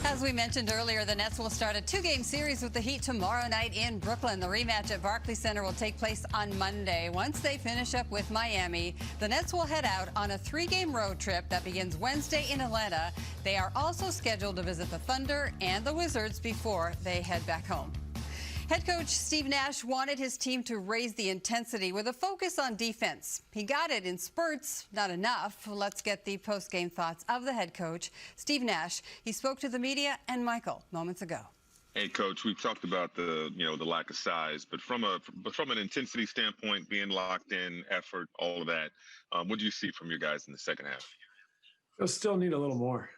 As we mentioned earlier, the Nets will start a two-game series with the Heat tomorrow night in Brooklyn. The rematch at Barclays Center will take place on Monday. Once they finish up with Miami, the Nets will head out on a three-game road trip that begins Wednesday in Atlanta. They are also scheduled to visit the Thunder and the Wizards before they head back home. Head coach Steve Nash wanted his team to raise the intensity with a focus on defense. He got it in spurts, not enough. Let's get the post-game thoughts of the head coach, Steve Nash. He spoke to the media and Michael moments ago. Hey, Coach, we've talked about the lack of size, but from an intensity standpoint, being locked in, effort, all of that, what do you see from your guys in the second half? I still need a little more.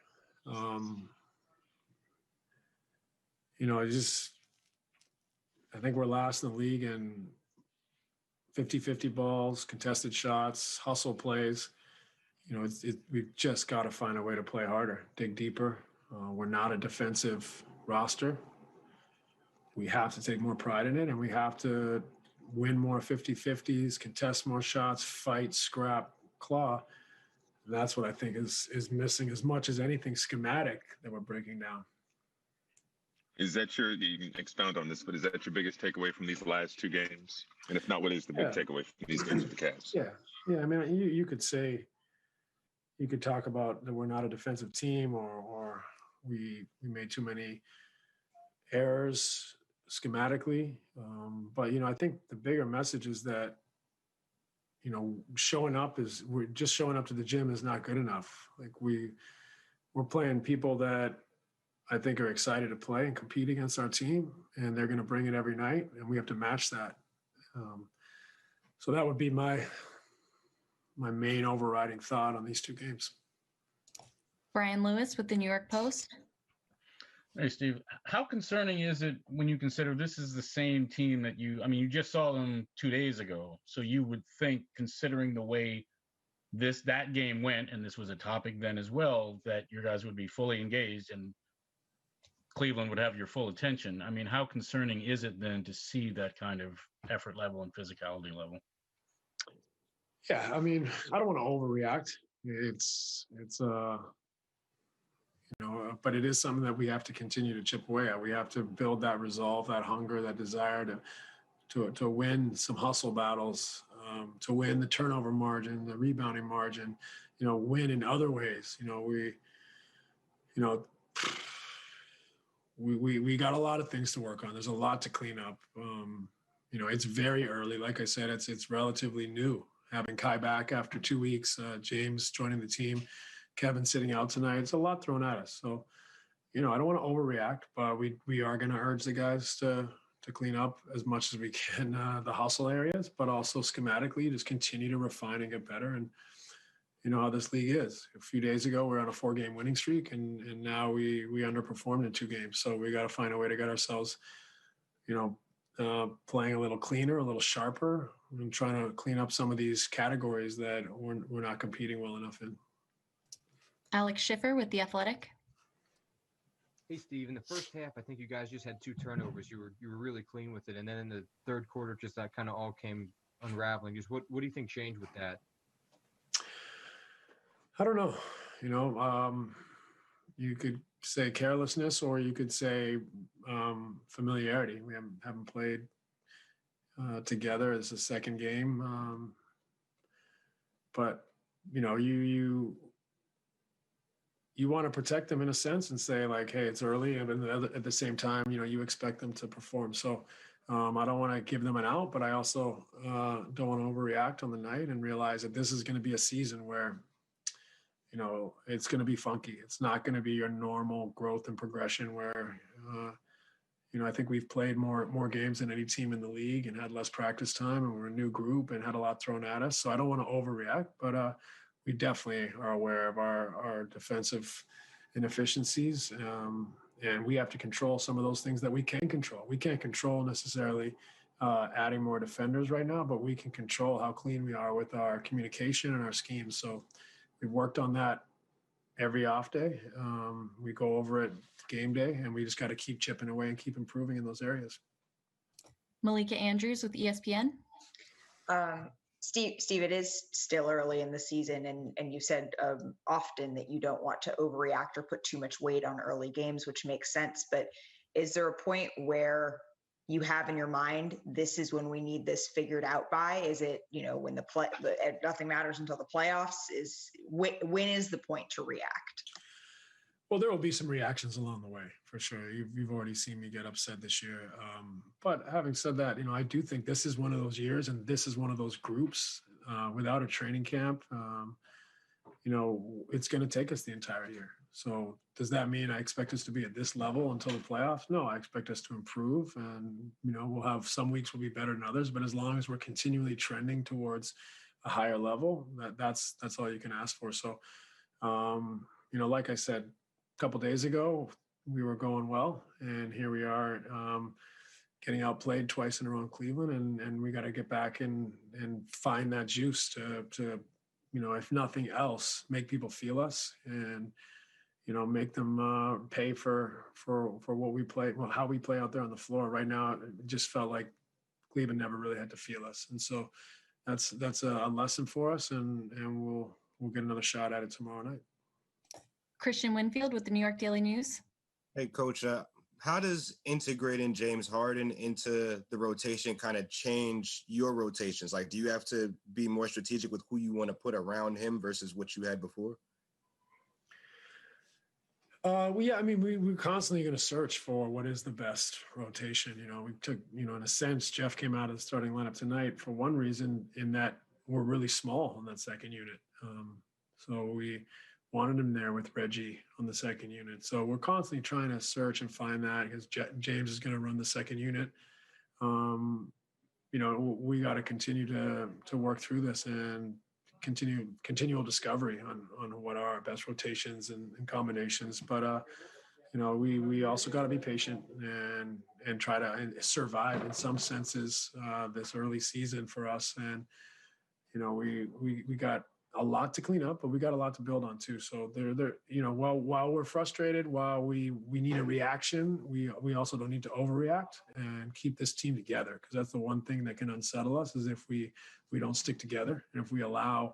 I think we're last in the league in 50-50 balls, contested shots, hustle plays. We've just got to find a way to play harder, dig deeper. We're not a defensive roster. We have to take more pride in it, and we have to win more 50-50s, contest more shots, fight, scrap, claw. And that's what I think is missing as much as anything schematic that we're breaking down. Is that you can expound on this, but is that your biggest takeaway from these last two games? And if not, what is the big takeaway from these games with the Cavs? Yeah. I mean, you could talk about that we're not a defensive team or we made too many errors schematically. But, I think the bigger message is that, we're just showing up to the gym is not good enough. Like we're playing people that I think are excited to play and compete against our team, and they're going to bring it every night, and we have to match that. So that would be my main overriding thought on these two games. Brian Lewis with the New York Post. Hey, Steve, how concerning is it when you consider this is the same team that you just saw them 2 days ago. So you would think, considering the way that game went, and this was a topic then as well, that your guys would be fully engaged and Cleveland would have your full attention. I mean, how concerning is it then to see that kind of effort level and physicality level? Yeah, I mean, I don't want to overreact. But it is something that we have to continue to chip away at. We have to build that resolve, that hunger, that desire to win some hustle battles, to win the turnover margin, the rebounding margin, win in other ways. We got a lot of things to work on. There's a lot to clean up. It's very early. Like I said, it's relatively new. Having Kai back after 2 weeks, James joining the team, Kevin sitting out tonight. It's a lot thrown at us. So, I don't want to overreact, but we are going to urge the guys to clean up as much as we can the hustle areas, but also schematically just continue to refine and get better. And you know how this league is. A few days ago, we were on a 4-game winning streak, and now we underperformed in 2 games. So we got to find a way to get ourselves, playing a little cleaner, a little sharper, and trying to clean up some of these categories that we're not competing well enough in. Alex Schiffer with The Athletic. Hey, Steve, in the first half, I think you guys just had 2 turnovers. You were really clean with it. And then in the third quarter, just that kind of all came unraveling. Just what do you think changed with that? I don't know. You could say carelessness, or you could say familiarity. We haven't played together. It's the second game. But, you want to protect them in a sense and say, like, hey, it's early. And at the same time, you expect them to perform. So I don't want to give them an out, but I also don't want to overreact on the night and realize that this is going to be a season where, it's going to be funky. It's not going to be your normal growth and progression where, I think we've played more games than any team in the league and had less practice time, and we're a new group and had a lot thrown at us. So I don't want to overreact, but we definitely are aware of our defensive inefficiencies. And we have to control some of those things that we can control. We can't control necessarily adding more defenders right now, but we can control how clean we are with our communication and our schemes. So we've worked on that every off day. We go over it game day, and we just got to keep chipping away and keep improving in those areas. Malika Andrews with ESPN. Steve, it is still early in the season, and you said often that you don't want to overreact or put too much weight on early games, which makes sense. But is there a point where you have in your mind, this is when we need this figured out by? Is it, when nothing matters until the playoffs? When is the point to react? Well, there will be some reactions along the way for sure. You've already seen me get upset this year. But having said that, I do think this is one of those years, and this is one of those groups without a training camp. It's going to take us the entire year. So does that mean I expect us to be at this level until the playoffs? No, I expect us to improve, and we'll have some weeks will be better than others. But as long as we're continually trending towards a higher level, that's all you can ask for. So, like I said, couple days ago, we were going well, and here we are getting outplayed twice in a row in Cleveland, and we got to get back and find that juice to if nothing else, make people feel us and make them pay for what we play, how we play out there on the floor. Right now, it just felt like Cleveland never really had to feel us, and so that's a lesson for us, and we'll get another shot at it tomorrow night. Christian Winfield with the New York Daily News. Hey, Coach, how does integrating James Harden into the rotation kind of change your rotations? Like, do you have to be more strategic with who you want to put around him versus what you had before? We're constantly going to search for what is the best rotation. We took, in a sense, Jeff came out of the starting lineup tonight for one reason, in that we're really small in that second unit. So we wanted him there with Reggie on the second unit. So we're constantly trying to search and find that, because James is going to run the second unit. We got to continue to work through this and continual discovery on what are our best rotations and combinations. But we also got to be patient and try to survive in some senses this early season for us. And we got a lot to clean up, but we got a lot to build on too. So while we're frustrated, while we need a reaction, we also don't need to overreact and keep this team together, because that's the one thing that can unsettle us, is if we don't stick together, and if we allow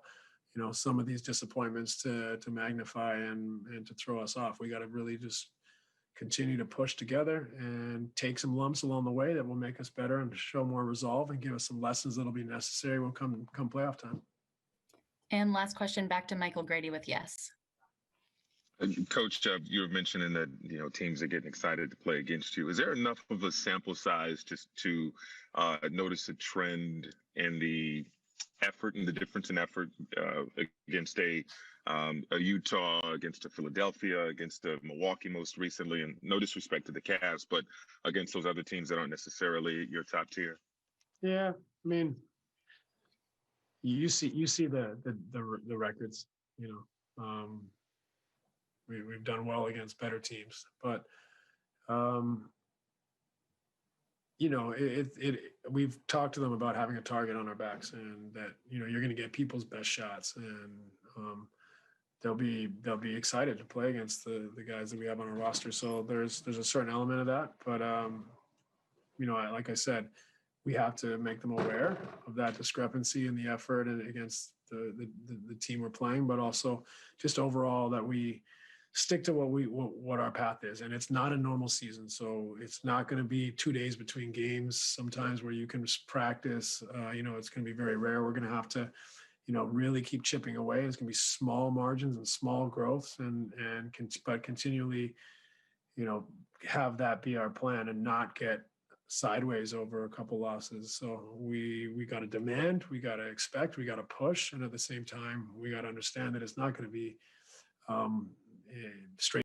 some of these disappointments to magnify and to throw us off. We got to really just continue to push together and take some lumps along the way that will make us better and show more resolve and give us some lessons that'll be necessary when come playoff time. And last question, back to Michael Grady with Yes. Coach, you were mentioning that teams are getting excited to play against you. Is there enough of a sample size just to notice a trend in the effort and the difference in effort against a Utah, against a Philadelphia, against a Milwaukee most recently, and no disrespect to the Cavs, but against those other teams that aren't necessarily your top tier? Yeah, I mean, you see the records. We've done well against better teams, but we've talked to them about having a target on our backs, and that you're going to get people's best shots, and they'll be excited to play against the guys that we have on our roster. So there's a certain element of that, but like I said, we have to make them aware of that discrepancy in the effort and against the team we're playing, but also just overall that we stick to what our path is. And it's not a normal season, so it's not going to be 2 days between games sometimes where you can practice. It's going to be very rare. We're going to have to really keep chipping away. It's going to be small margins and small growths, but continually have that be our plan and not get sideways over a couple losses. So we got to demand, we got to expect, we got to push, and at the same time we got to understand that it's not going to be straight